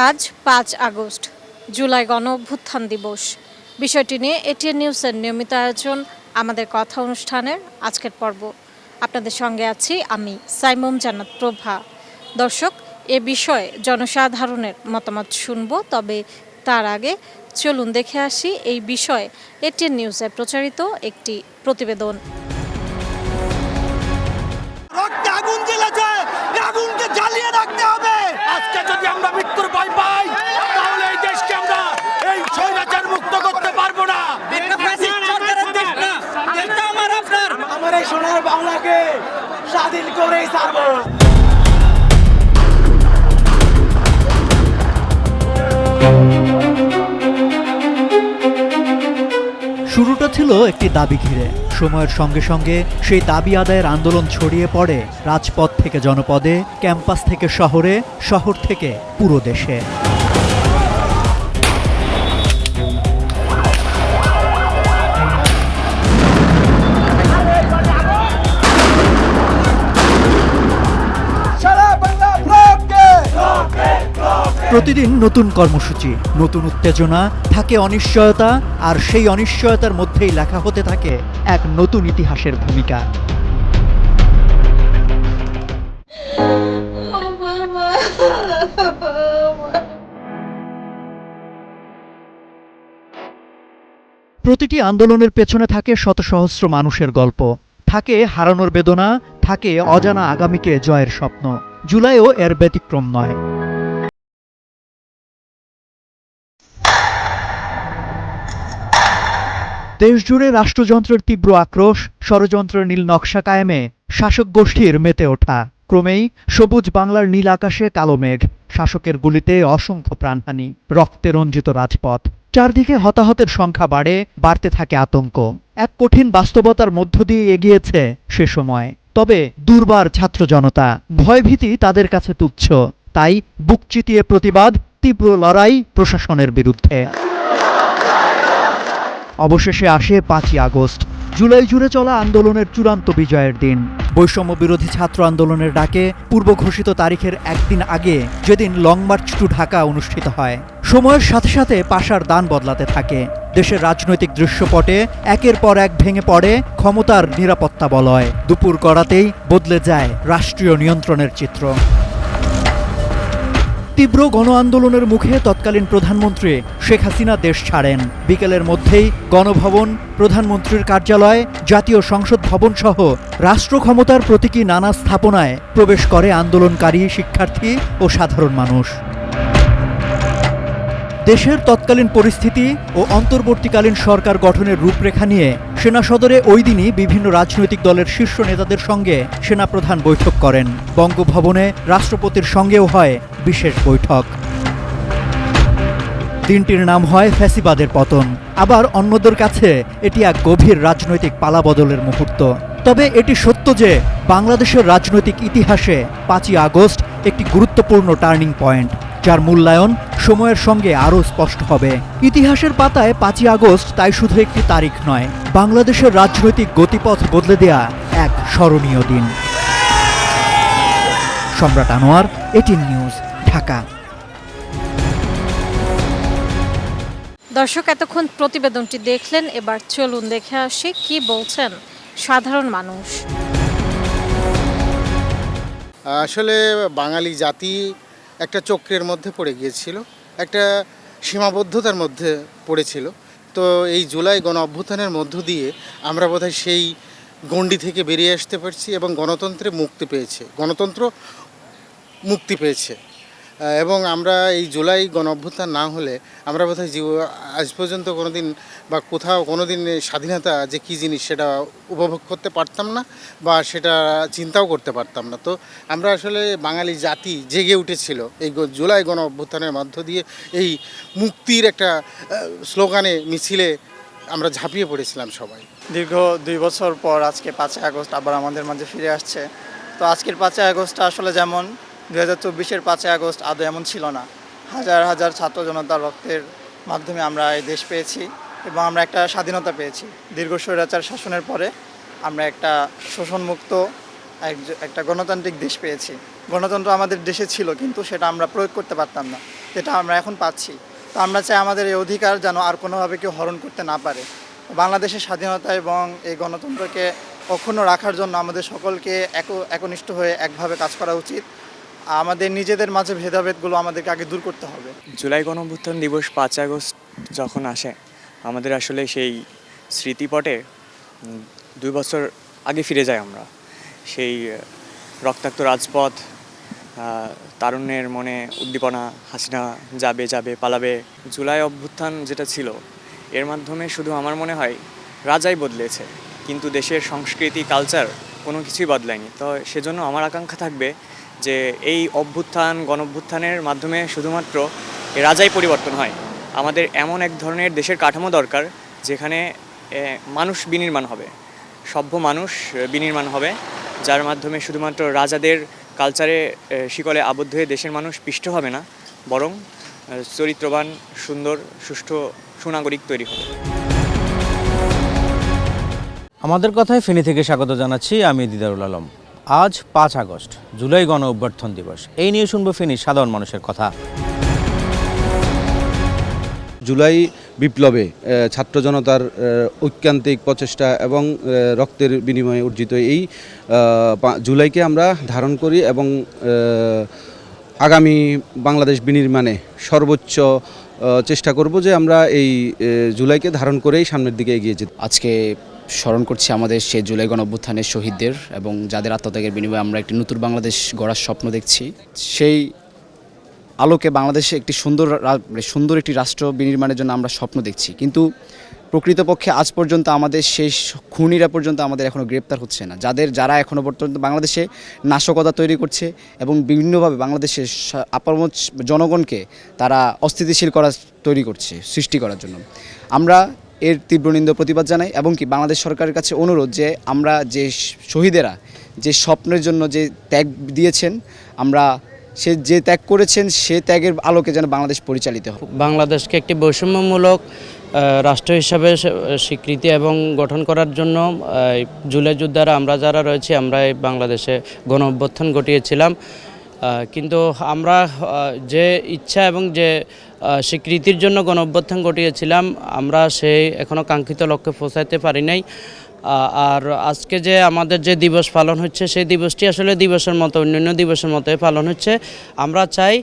আজ ৫ আগস্ট, জুলাই গণ-অভ্যুত্থান দিবস। বিষয়টি নিয়ে এটিএন নিউজের নিয়মিত আয়োজন আমাদের কথা অনুষ্ঠানের আজকের পর্ব। আপনাদের সঙ্গে আছি আমি সাইমুম জান্নাত প্রভা। দর্শক, এ বিষয়ে জনসাধারণের মতামত শুনব, তবে তার আগে চলুন দেখে আসি এই বিষয়ে এটিএন নিউজে প্রচারিত একটি প্রতিবেদন। আগুন জ্বলেছে, আগুনকে জ্বালিয়ে রাখতে হবে। আজকে যদি আমরা মৃত্যুর ভয় পাই, তাহলে এই দেশকে আমরা এই স্বৈরাচার মুক্ত করতে পারবো না। আমার এই সোনার বাংলাকে স্বাধীন করেই ছাড়বো। শুরুটা ছিল একটি দাবি ঘিরে। সময়ের সঙ্গে সঙ্গে সেই দাবি আদায়ের আন্দোলন ছড়িয়ে পড়ে রাজপথ থেকে জনপদে, ক্যাম্পাস থেকে শহরে, শহর থেকে পুরো দেশে। প্রতিদিন নতুন কর্মসূচি, নতুন উত্তেজনা, থাকে অনিশ্চয়তা, আর সেই অনিশ্চয়তার মধ্যেই লেখা হতে থাকে এক নতুন ইতিহাসের ভূমিকা। প্রতিটি আন্দোলনের পেছনে থাকে শত সহস্র মানুষের গল্প, থাকে হারানোর বেদনা, থাকে অজানা আগামীকে জয়ের স্বপ্ন। জুলাইও এর ব্যতিক্রম নয়। দেশজুড়ে রাষ্ট্রযন্ত্রের তীব্র আক্রোশ, ষড়যন্ত্রের নীল নকশা কায়েমে শাসক গোষ্ঠীর মেতে ওঠা। ক্রমেই সবুজ বাংলার নীল আকাশে কালো মেঘ, শাসকের গুলিতে অসংখ্য প্রাণহানি, রক্তে রঞ্জিত রাজপথ। চারদিকে হতাহতের সংখ্যা বাড়তে থাকে আতঙ্ক। এক কঠিন বাস্তবতার মধ্য দিয়ে এগিয়েছে সে সময়। তবে দুর্বার ছাত্র জনতা, ভয়ভীতি তাদের কাছে তুচ্ছ। তাই বুক চিতিয়ে প্রতিবাদ, তীব্র লড়াই প্রশাসনের বিরুদ্ধে। অবশেষে আসে ৫ই আগস্ট, জুলাই জুড়ে চলা আন্দোলনের চূড়ান্ত বিজয়ের দিন। বৈষম্য বিরোধী ছাত্র আন্দোলনের ডাকে পূর্ব ঘোষিত তারিখের একদিন আগে যেদিন লং মার্চ টু ঢাকা অনুষ্ঠিত হয়, সময়ের সাথে সাথে পাশার দান বদলাতে থাকে। দেশের রাজনৈতিক দৃশ্যপটে একের পর এক ভেঙে পড়ে ক্ষমতার নিরাপত্তা বলয়। দুপুর গড়াতেই বদলে যায় রাষ্ট্রীয় নিয়ন্ত্রণের চিত্র। তীব্র গণ আন্দোলনের মুখে তৎকালীন প্রধানমন্ত্রী শেখ হাসিনা দেশ ছাড়েন। বিকেলের মধ্যেই গণভবন, প্রধানমন্ত্রীর কার্যালয়, জাতীয় সংসদ ভবন সহ রাষ্ট্র ক্ষমতার প্রতীকী নানা স্থাপনায় প্রবেশ করে আন্দোলনকারী শিক্ষার্থী ও সাধারণ মানুষ। দেশের তৎকালীন পরিস্থিতি ও অন্তর্বর্তীকালীন সরকার গঠনের রূপরেখা নিয়ে সেনা সদরে ওই দিনই বিভিন্ন রাজনৈতিক দলের শীর্ষ নেতাদের সঙ্গে সেনাপ্রধান বৈঠক করেন। বঙ্গভবনে রাষ্ট্রপতির সঙ্গেও হয় বিশেষ বৈঠক। দিনটির নাম হয় ফ্যাসিবাদের পতন। আবার অন্যদের কাছে এটি এক গভীর রাজনৈতিক পালাবদলের মুহূর্ত। তবে এটি সত্য যে বাংলাদেশের রাজনৈতিক ইতিহাসে ৫ই আগস্ট একটি গুরুত্বপূর্ণ টার্নিং পয়েন্ট, যার মূল্যায়ন সময়ের সঙ্গে আরও স্পষ্ট হবে। ইতিহাসের পাতায় ৫ই আগস্ট তাই শুধু একটি তারিখ নয়, বাংলাদেশের রাজনৈতিক গতিপথ বদলে দেয়া এক স্মরণীয় দিন। সম্রাট আনোয়ার, এটিএন নিউজ, ঢাকা। দর্শক, এতক্ষণ প্রতিবেদনটি দেখলেন, এবার চলুন দেখে আসি কি বলছেন সাধারণ মানুষ। আসলে বাঙালি জাতি একটা চক্রের মধ্যে পড়ে গিয়েছিল, একটা সীমাবদ্ধতার মধ্যে পড়েছিল। তো এই জুলাই গণ অভ্যুত্থানের মধ্য দিয়ে আমরা বোধহয় সেই গণ্ডি থেকে বেরিয়ে আসতে পারছি এবং গণতন্ত্র মুক্তি পেয়েছে। এবং আমরা এই জুলাই গণ অভ্যুত্থান না হলে আমরা বোধহয় আজ পর্যন্ত কোনোদিন বা কোথাও কোনোদিন স্বাধীনতা যে কী জিনিস সেটা উপভোগ করতে পারতাম না, বা সেটা চিন্তাও করতে পারতাম না। তো আমরা আসলে বাঙালি জাতি জেগে উঠেছিল এই জুলাই গণ অভ্যুত্থানের মধ্য দিয়ে। এই মুক্তির একটা স্লোগানে, মিছিলে আমরা ঝাঁপিয়ে পড়েছিলাম সবাই। দীর্ঘ ২ বছর পর আজকে ৫ই আগস্ট আবার আমাদের মাঝে ফিরে আসছে। তো আজকের ৫ই আগস্টটা আসলে যেমন ২০২৪-এর ৫ই আগস্ট আদৌ এমন ছিল না। হাজার হাজার ছাত্র জনতার রক্তের মাধ্যমে আমরা এই দেশ পেয়েছি এবং আমরা একটা স্বাধীনতা পেয়েছি। দীর্ঘ স্বৈরাচার শাসনের পরে আমরা একটা শোষণমুক্ত একটা গণতান্ত্রিক দেশ পেয়েছি। গণতন্ত্র আমাদের দেশে ছিল, কিন্তু সেটা আমরা প্রয়োগ করতে পারতাম না। যেটা আমরা এখন পাচ্ছি। তো আমরা চাই আমাদের এই অধিকার যেন আর কোনোভাবে কেউ হরণ করতে না পারে। বাংলাদেশের স্বাধীনতা এবং এই গণতন্ত্রকে অক্ষুণ্ণ রাখার জন্য আমাদের সকলকে একনিষ্ঠ হয়ে একভাবে কাজ করা উচিত। আমাদের নিজেদের মাঝে ভেদাভেদগুলো আমাদেরকে আগে দূর করতে হবে। জুলাই গণঅভ্যুত্থান দিবস 5 আগস্ট যখন আসে, আমাদের আসলে সেই স্মৃতিপটে 2 বছর আগে ফিরে যাই আমরা। সেই রক্তাক্ত রাজপথ, তারুণ্যের মনে উদ্দীপনা, হাসিনা যাবে যাবে পালাবে। জুলাই অভ্যুত্থান যেটা ছিল, এর মাধ্যমে শুধু আমার মনে হয় রাজাই বদলেছে, কিন্তু দেশের সংস্কৃতি, কালচার কোনো কিছুই বদলায়নি। তো সেজন্য আমার আকাঙ্ক্ষা থাকবে যে এই গণঅভ্যুত্থানের মাধ্যমে শুধুমাত্র রাজাই পরিবর্তন হয়। আমাদের এমন এক ধরনের দেশের কাঠামো দরকার যেখানে মানুষ বিনির্মাণ হবে, সভ্য মানুষ বিনির্মাণ হবে, যার মাধ্যমে শুধুমাত্র রাজাদের কালচারে শিকলে আবদ্ধ হয়ে দেশের মানুষ পিষ্ট হবে না, বরং চরিত্রবান, সুন্দর, সুষ্ঠু সুনাগরিক তৈরি হবে। আমাদের কথায় ফেনী থেকে স্বাগত জানাচ্ছি, আমি দিদারুল আলম। আজ 5 আগস্ট, জুলাই গণ অভ্যুত্থান দিবস। এই নিয়ে শুনবো ফেনীর সাধারণ মানুষের কথা। জুলাই বিপ্লবে ছাত্র জনতার ঐকান্তিক প্রচেষ্টা এবং রক্তের বিনিময়ে অর্জিত এই জুলাইকে আমরা ধারণ করি এবং আগামী বাংলাদেশ বিনির্মাণে সর্বোচ্চ চেষ্টা করব যে আমরা এই জুলাইকে ধারণ করেই সামনের দিকে এগিয়ে যেতে। আজকে স্মরণ করছি আমাদের সেই জুলাই গণঅভ্যুত্থানের শহীদদের এবং যাদের আত্মত্যাগের বিনিময়ে আমরা একটি নতুন বাংলাদেশ গড়ার স্বপ্ন দেখছি। সেই আলোকে বাংলাদেশে একটি সুন্দর একটি রাষ্ট্র বিনির্মাণের জন্য আমরা স্বপ্ন দেখছি, কিন্তু প্রকৃতপক্ষে আজ পর্যন্ত আমাদের সেই খুনিরা পর্যন্ত আমাদের এখনও গ্রেপ্তার হচ্ছে না, যারা এখনও পর্যন্ত বাংলাদেশে নাশকতা তৈরি করছে এবং বিভিন্নভাবে বাংলাদেশের আপামর জনগণকে তারা অস্থিতিশীল সৃষ্টি করার জন্য আমরা এর তীব্র নিন্দা প্রতিবাদ জানাই এবং কি বাংলাদেশ সরকারের কাছে অনুরোধ যে আমরা যে শহীদেরা যে স্বপ্নের জন্য যে ত্যাগ দিয়েছেন, আমরা সে যে ত্যাগ করেছেন সে ত্যাগের আলোকে যেন বাংলাদেশ পরিচালিত হয়। বাংলাদেশকে একটি বৈষম্যমূলক রাষ্ট্র হিসাবে স্বীকৃতি এবং গঠন করার জন্য জুলাই যোদ্ধারা আমরা যারা রয়েছি, আমরা এই বাংলাদেশে গণ অভ্যুত্থান ঘটিয়েছিলাম, কিন্তু আমরা যে ইচ্ছা এবং যে স্বীকৃতির জন্য গণ অভ্যুত্থান ঘটিয়েছিলাম, আমরা সেই এখনও কাঙ্ক্ষিত লক্ষ্যে পৌঁছাতে পারি নাই। আর আজকে যে আমাদের যে দিবস পালন হচ্ছে, সেই দিবসটি আসলে দিবসের মতো অন্যান্য দিবসের মতোই পালন হচ্ছে। আমরা চাই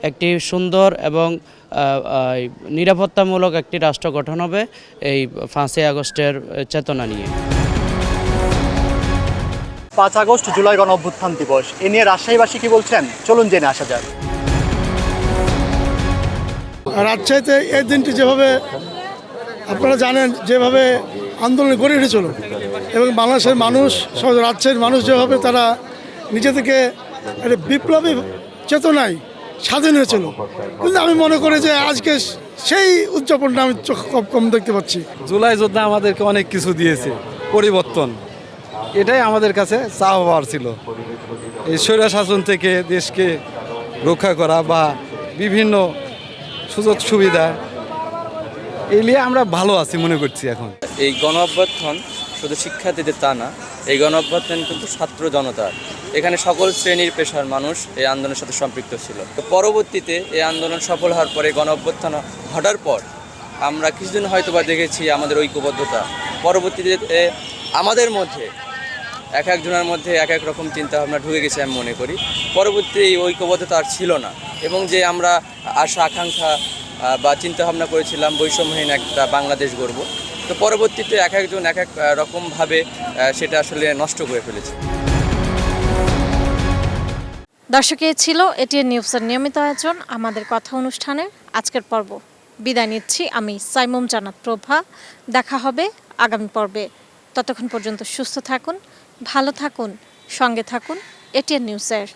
একটি সুন্দর এবং নিরাপত্তামূলক একটি রাষ্ট্র গঠন হবে এই 5 আগস্টের চেতনা নিয়ে। 5 আগস্ট জুলাই গণ অভ্যুত্থান দিবস, এ নিয়ে রাজশাহীবাসী কি বলছেন, চলুন জেনে আসা যাক। রাজশাহীতে এই দিনটি যেভাবে আপনারা জানেন, যেভাবে আন্দোলন গড়ে উঠেছিল এবং বাংলাদেশের মানুষ, রাজশাহীর মানুষ যেভাবে তারা নিজে থেকে একটা বিপ্লবী চেতনায় স্বাধীন হয়েছিল, কিন্তু আমি মনে করি যে আজকে সেই উদযাপনটা আমি কম দেখতে পাচ্ছি। জুলাই যোদ্ধা আমাদেরকে অনেক কিছু দিয়েছে, পরিবর্তন, এটাই আমাদের কাছে চাওয়ার ছিল। এই স্বৈর শাসন থেকে দেশকে রক্ষা করা বা বিভিন্ন সুযোগ সুবিধা, এই নিয়ে আমরা ভালো আছি মনে করছি। এখন এই গণ অভ্যুত্থান শুধু শিক্ষার্থীদের তা না, এই গণ অভ্যুত্থান কিন্তু ছাত্র জনতার, এখানে সকল শ্রেণীর পেশার মানুষ এই আন্দোলনের সাথে সম্পৃক্ত ছিল। তো পরবর্তীতে এই আন্দোলন সফল হওয়ার পরে, গণ অভ্যুত্থান ঘটার পর আমরা কিছুদিন হয়তোবা দেখেছি আমাদের ঐক্যবদ্ধতা। পরবর্তীতে আমাদের মধ্যে এক একজনের মধ্যে এক এক রকম চিন্তাভাবনা ঢুকে গেছে আমি মনে করি। পরবর্তী এই ঐক্যবদ্ধতা আর ছিল না, এবং যে আমরা আশা আকাঙ্ক্ষা বা চিন্তাভাবনা করেছিলাম বৈষম্যহীন একটা বাংলাদেশ গড়ব, তো পরবর্তীতে এক একজন এক এক রকমভাবে সেটা আসলে নষ্ট করে ফেলেছে। দর্শক, এ ছিল এটিএন নিউজের নিয়মিত আয়োজন আমাদের কথা অনুষ্ঠানের আজকের পর্ব। বিদায় নিচ্ছি আমি সাইমুম জান্নাত প্রভা। দেখা হবে আগামী পর্বে। ততক্ষণ পর্যন্ত সুস্থ থাকুন, ভালো থাকুন, সঙ্গে থাকুন এটিএন নিউজের।